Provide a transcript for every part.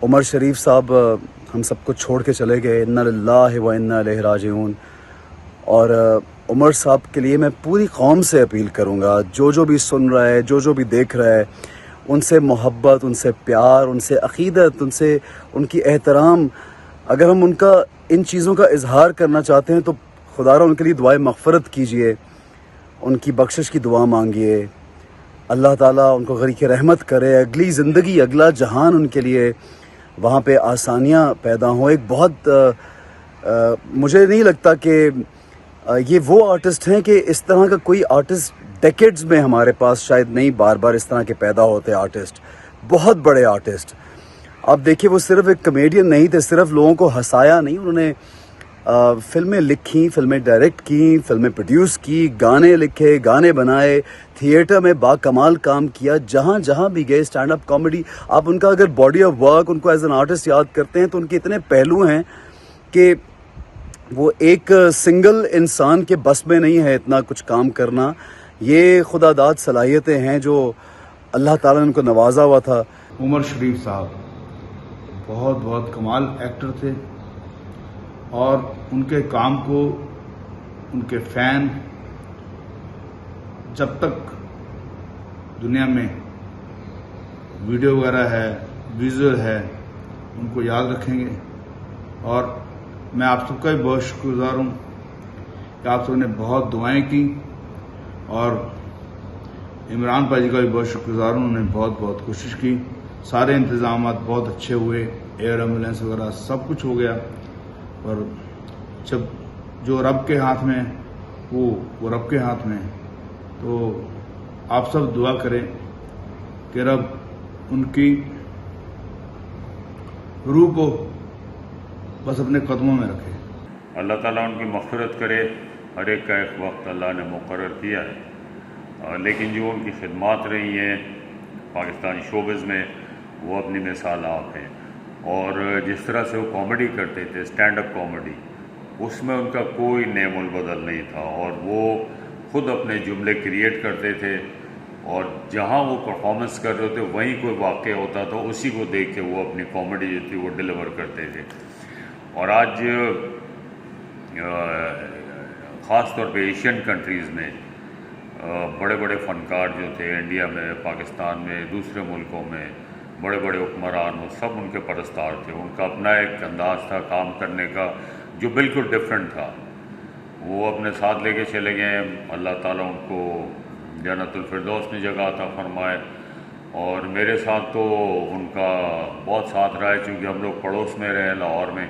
عمر شریف صاحب ہم سب کو چھوڑ کے چلے گئے، انا للہ و انا الیہ راجعون. اور عمر صاحب کے لیے میں پوری قوم سے اپیل کروں گا، جو بھی سن رہا ہے، جو بھی دیکھ رہا ہے، ان سے محبت، ان سے پیار، ان سے عقیدت، ان کی احترام. اگر ہم ان کا ان چیزوں کا اظہار کرنا چاہتے ہیں تو خدا را ان کے لیے دعائے مغفرت کیجئے، ان کی بخشش کی دعا مانگیے. اللہ تعالیٰ ان کو غریق رحمت کرے، اگلی زندگی، اگلا جہان ان کے لیے وہاں پہ آسانیاں پیدا ہوں. ایک بہت مجھے نہیں لگتا کہ یہ وہ آرٹسٹ ہیں کہ اس طرح کا کوئی آرٹسٹ ڈیکیڈز میں ہمارے پاس شاید نہیں بار بار اس طرح کے پیدا ہوتے آرٹسٹ، بہت بڑے آرٹسٹ. آپ دیکھیے وہ صرف ایک کمیڈین نہیں تھے، صرف لوگوں کو ہنسایا نہیں، انہوں نے فلمیں لکھی، فلمیں ڈائریکٹ کی، فلمیں پروڈیوس کی، گانے لکھے، گانے بنائے، تھیٹر میں باکمال کام کیا. جہاں بھی گئے اسٹینڈ اپ کامیڈی. آپ ان کا اگر باڈی آف ورک، ان کو ایز این آرٹسٹ یاد کرتے ہیں تو ان کے اتنے پہلو ہیں کہ وہ ایک سنگل انسان کے بس میں نہیں ہے اتنا کچھ کام کرنا. یہ خدا داد صلاحیتیں ہیں جو اللہ تعالیٰ نے ان کو نوازا ہوا تھا. عمر شریف صاحب بہت کمال ایکٹر تھے، اور ان کے کام کو ان کے فین جب تک دنیا میں ویڈیو وغیرہ ہے، ویژول ہے، ان کو یاد رکھیں گے. اور میں آپ سب کا بھی بہت شکر گزار ہوں کہ آپ سب نے بہت دعائیں کی، اور عمران بھائی جی کا بھی بہت شکر گزار ہوں، انہوں نے بہت کوشش کی. سارے انتظامات بہت اچھے ہوئے، ایئر ایمبولینس وغیرہ سب کچھ ہو گیا. اور جب جو رب کے ہاتھ میں وہ رب کے ہاتھ میں. تو آپ سب دعا کریں کہ رب ان کی روح کو بس اپنے قدموں میں رکھے. اللہ تعالیٰ ان کی مغفرت کرے. ہر ایک کا ایک وقت اللہ نے مقرر کیا ہے، لیکن جو ان کی خدمات رہی ہیں پاکستانی شوبز میں، وہ اپنی مثال آپ ہیں. اور جس طرح سے وہ کامیڈی کرتے تھے، اسٹینڈ اپ کامیڈی، اس میں ان کا کوئی نیم البدل نہیں تھا، اور وہ خود اپنے جملے کریٹ کرتے تھے، اور جہاں وہ پرفارمنس کر رہے ہوتے وہیں کوئی واقع ہوتا تھا، اسی کو دیکھ کے وہ اپنی کامیڈی جو تھی وہ ڈیلیور کرتے تھے. اور آج خاص طور پہ ایشین کنٹریز میں بڑے فنکار جو تھے، انڈیا میں، پاکستان میں، دوسرے ملکوں میں بڑے حکمران، وہ سب ان کے پرستار تھے. ان کا اپنا ایک انداز تھا کام کرنے کا جو بالکل ڈفرینٹ تھا. وہ اپنے ساتھ لے کے چلے گئے. اللہ تعالیٰ ان کو جنت الفردوس میں جگہ عطا فرمائے. اور میرے ساتھ تو ان کا بہت ساتھ رہا ہے، چونکہ ہم لوگ پڑوس میں رہے لاہور میں،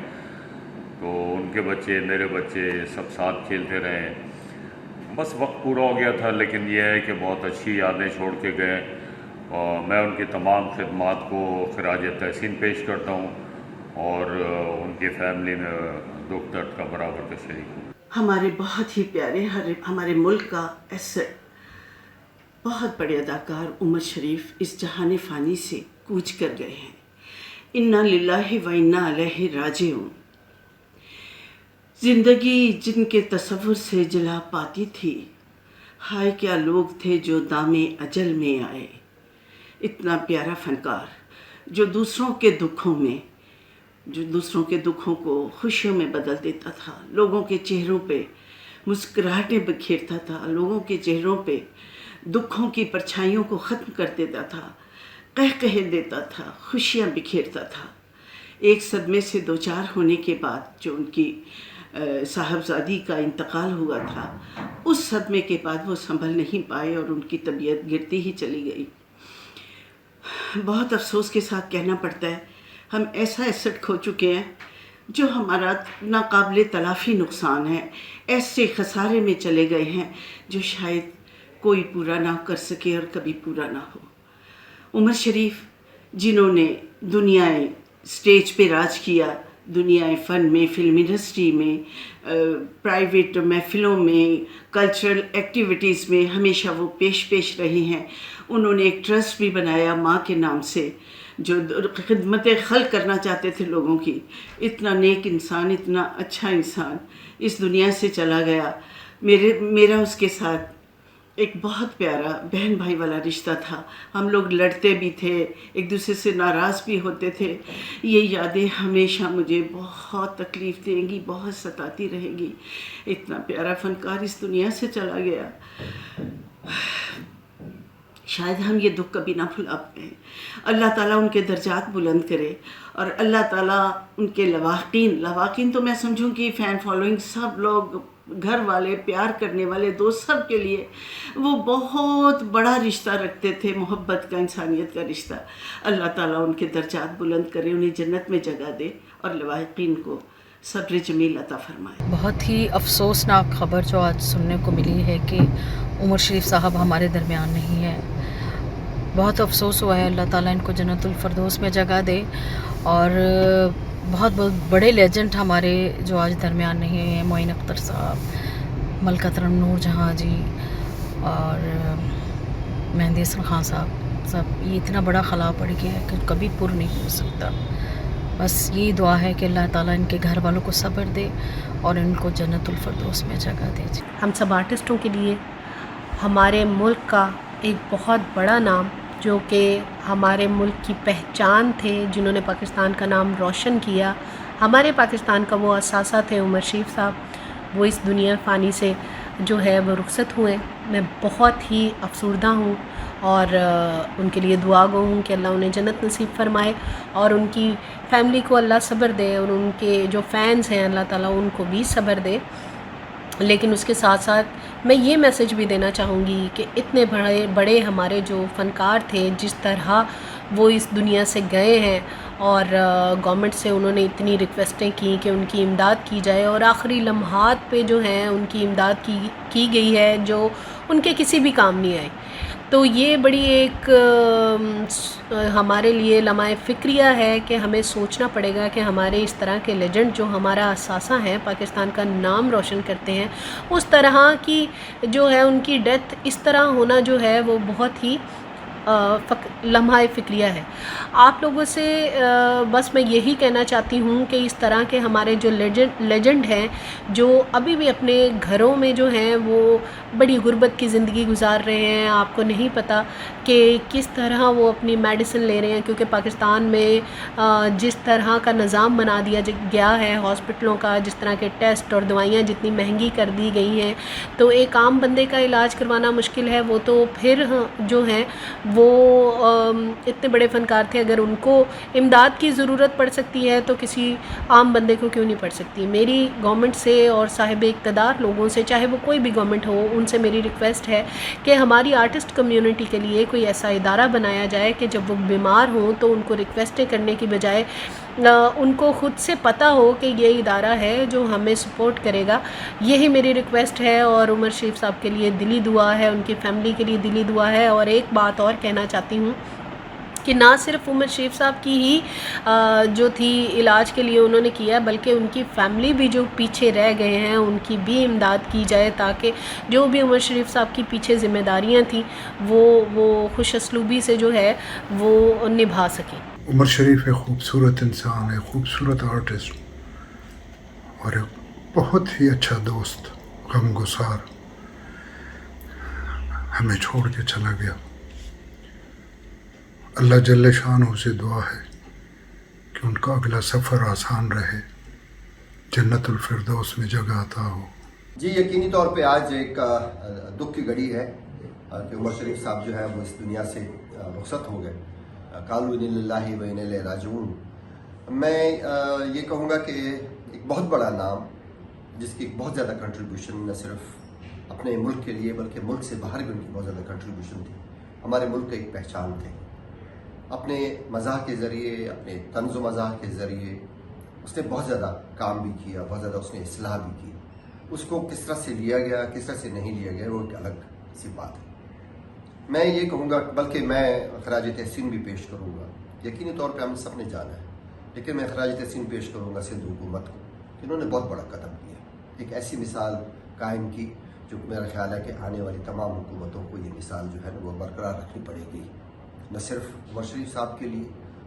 تو ان کے بچے، میرے بچے سب ساتھ کھیلتے رہے. بس وقت پورا ہو گیا تھا، لیکن یہ ہے کہ بہت اچھی یادیں چھوڑ کے گئے. اور میں ان کی تمام خدمات کو خراج تحسین پیش کرتا ہوں، اور ان کی فیملی میں دکھ درد کا برابر کا شریک ہوں. ہمارے بہت ہی پیارے، ہمارے ملک کا ایسٹ، بہت بڑے اداکار عمر شریف اس جہان فانی سے کوچ کر گئے ہیں. انا للہ و انا الیہ راجعون. زندگی جن کے تصور سے جلا پاتی تھی، ہائے کیا لوگ تھے جو دام اجل میں آئے. اتنا پیارا فنکار جو دوسروں کے دکھوں کو خوشیوں میں بدل دیتا تھا، لوگوں کے چہروں پہ مسکراہٹیں بکھیرتا تھا، لوگوں کے چہروں پہ دکھوں کی پرچھائیوں کو ختم کر دیتا تھا، قہقہے دیتا تھا، خوشیاں بکھیرتا تھا. ایک صدمے سے دوچار ہونے کے بعد جو ان کی صاحبزادی کا انتقال ہوا تھا، اس صدمے کے بعد وہ سنبھل نہیں پائے اور ان کی طبیعت گرتی ہی چلی گئی. بہت افسوس کے ساتھ کہنا پڑتا ہے ہم ایسا ایسٹ کھو چکے ہیں جو ہمارا ناقابل تلافی نقصان ہے. ایسے خسارے میں چلے گئے ہیں جو شاید کوئی پورا نہ کر سکے اور کبھی پورا نہ ہو. عمر شریف جنہوں نے دنیا اسٹیج پہ راج کیا، دنیا فن میں، فلم انڈسٹری میں، پرائیویٹ محفلوں میں، کلچرل ایکٹیویٹیز میں ہمیشہ وہ پیش رہے ہیں. انہوں نے ایک ٹرسٹ بھی بنایا ماں کے نام سے، جو خدمت خلق کرنا چاہتے تھے لوگوں کی. اتنا نیک انسان، اتنا اچھا انسان اس دنیا سے چلا گیا. میرا اس کے ساتھ ایک بہت پیارا بہن بھائی والا رشتہ تھا. ہم لوگ لڑتے بھی تھے, ایک دوسرے سے ناراض بھی ہوتے تھے. یہ یادیں ہمیشہ مجھے بہت تکلیف دیں گی, بہت ستاتی رہے گی. اتنا پیارا فنکار اس دنیا سے چلا گیا. شاید ہم یہ دکھ کبھی نہ بھلا پائیں. اللہ تعالیٰ ان کے درجات بلند کرے, اور اللہ تعالیٰ ان کے لواحقین تو میں سمجھوں کہ فین فالوئنگ سب لوگ, گھر والے, پیار کرنے والے دوست, سب کے لیے وہ بہت بڑا رشتہ رکھتے تھے, محبت کا, انسانیت کا رشتہ. اللہ تعالیٰ ان کے درجات بلند کرے, انہیں جنت میں جگہ دے, اور لواحقین کو صبر جمیل عطا فرمائے. بہت ہی افسوسناک خبر جو آج سننے کو ملی ہے کہ عمر شریف صاحب ہمارے درمیان نہیں ہے. بہت افسوس ہوا ہے. اللہ تعالیٰ ان کو جنت الفردوس میں جگہ دے. اور بہت بڑے لیجنڈ ہمارے جو آج درمیان نہیں ہیں, معین اختر صاحب, ملکہ ترنم نور جہاں جی, اور مہندی حسن خان صاحب, یہ اتنا بڑا خلا پڑ گیا ہے کہ کبھی پر نہیں ہو سکتا. بس یہی دعا ہے کہ اللہ تعالیٰ ان کے گھر والوں کو صبر دے اور ان کو جنت الفردوس میں جگہ دے. ہم سب آرٹسٹوں کے لیے ہمارے ملک کا ایک بہت بڑا نام, جو کہ ہمارے ملک کی پہچان تھے, جنہوں نے پاکستان کا نام روشن کیا, ہمارے پاکستان کا وہ اثاثہ تھے عمر شریف صاحب, وہ اس دنیا فانی سے جو ہے وہ رخصت ہوئے. میں بہت ہی افسردہ ہوں اور ان کے لیے دعا گو ہوں کہ اللہ انہیں جنت نصیب فرمائے, اور ان کی فیملی کو اللہ صبر دے, اور ان کے جو فینز ہیں اللہ تعالیٰ ان کو بھی صبر دے. لیکن اس کے ساتھ ساتھ میں یہ میسج بھی دینا چاہوں گی کہ اتنے بڑے ہمارے جو فنکار تھے, جس طرح وہ اس دنیا سے گئے ہیں, اور گورنمنٹ سے انہوں نے اتنی ریکویسٹیں کی کہ ان کی امداد کی جائے, اور آخری لمحات پہ جو ہیں ان کی امداد کی گئی ہے جو ان کے کسی بھی کام نہیں آئی. تو یہ بڑی ایک ہمارے لیے لمحہ فکریہ ہے کہ ہمیں سوچنا پڑے گا کہ ہمارے اس طرح کے لیجنڈ جو ہمارا اثاثہ ہیں, پاکستان کا نام روشن کرتے ہیں, اس طرح کی جو ہے ان کی ڈیتھ اس طرح ہونا جو ہے وہ بہت ہی لمحہ فکریہ ہے. آپ لوگوں سے بس میں یہی کہنا چاہتی ہوں کہ اس طرح کے ہمارے جو لیجنڈ ہیں, جو ابھی بھی اپنے گھروں میں جو ہیں وہ بڑی غربت کی زندگی گزار رہے ہیں, آپ کو نہیں پتہ کہ کس طرح وہ اپنی میڈیسن لے رہے ہیں, کیونکہ پاکستان میں جس طرح کا نظام بنا دیا گیا ہے ہاسپٹلوں کا, جس طرح کے ٹیسٹ اور دوائیاں جتنی مہنگی کر دی گئی ہیں, تو ایک عام بندے کا علاج کروانا مشکل ہے. وہ تو پھر جو ہیں وہ اتنے بڑے فنکار تھے, اگر ان کو امداد کی ضرورت پڑ سکتی ہے تو کسی عام بندے کو کیوں نہیں پڑ سکتی. میری گورنمنٹ سے اور صاحب اقتدار لوگوں سے, چاہے وہ کوئی بھی گورنمنٹ ہو, ان سے میری ریکویسٹ ہے کہ ہماری آرٹسٹ کمیونٹی کے لیے کوئی ایسا ادارہ بنایا جائے کہ جب وہ بیمار ہوں تو ان کو ریکویسٹیں کرنے کی بجائے ان کو خود سے پتہ ہو کہ یہ ادارہ ہے جو ہمیں سپورٹ کرے گا. یہی میری ریکویسٹ ہے, اور عمر شریف صاحب کے لیے دلی دعا ہے, ان کی فیملی کے لیے دلی دعا ہے. اور ایک بات اور کہنا چاہتی ہوں کہ نہ صرف عمر شریف صاحب کی ہی جو تھی علاج کے لیے انہوں نے کیا, بلکہ ان کی فیملی بھی جو پیچھے رہ گئے ہیں ان کی بھی امداد کی جائے, تاکہ جو بھی عمر شریف صاحب کی پیچھے ذمہ داریاں تھیں وہ خوش اسلوبی سے جو ہے وہ نبھا سکیں. عمر شریف ایک خوبصورت انسان ہے, خوبصورت آرٹسٹ, اور ایک بہت ہی اچھا دوست, غمگسار, ہمیں چھوڑ کے چلا گیا. اللہ جل شانہ سے دعا ہے کہ ان کا اگلا سفر آسان رہے, جنت الفردوس میں جگہ عطا ہو. جی یقینی طور پہ آج ایک دکھ کی گھڑی ہے کہ عمر شریف صاحب جو ہے وہ اس دنیا سے رخصت ہو گئے. قالوا انا للہ و انا الیہ راجعون. میں یہ کہوں گا کہ ایک بہت بڑا نام, جس کی بہت زیادہ کنٹریبیوشن نہ صرف اپنے ملک کے لیے بلکہ ملک سے باہر بھی ان کی بہت زیادہ کنٹریبیوشن تھی. ہمارے ملک کا ایک پہچان تھے. اپنے مزاح کے ذریعے, اپنے طنز و مزاح کے ذریعے اس نے بہت زیادہ کام بھی کیا, بہت زیادہ اس نے اصلاح بھی کی. اس کو کس طرح سے لیا گیا, کس طرح سے نہیں لیا گیا, وہ ایک الگ سی بات ہے. میں یہ کہوں گا, بلکہ میں خراج تحسین بھی پیش کروں گا. یقینی طور پہ ہم سب نے جانا ہے, لیکن میں خراج تحسین پیش کروں گا سندھ حکومت کو, جنہوں نے بہت بڑا قدم کیا, ایک ایسی مثال قائم کی جو میرا خیال ہے کہ آنے والی تمام حکومتوں کو یہ مثال جو ہے نا وہ برقرار رکھنی پڑے گی, نہ صرف عمر شریف صاحب کے لیے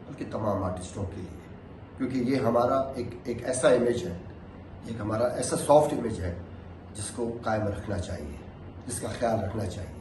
بلکہ تمام آرٹسٹوں کے لیے. کیونکہ یہ ہمارا ایک ایسا امیج ہے, ایک ہمارا ایسا سافٹ امیج ہے جس کو قائم رکھنا چاہیے, جس کا خیال رکھنا چاہیے.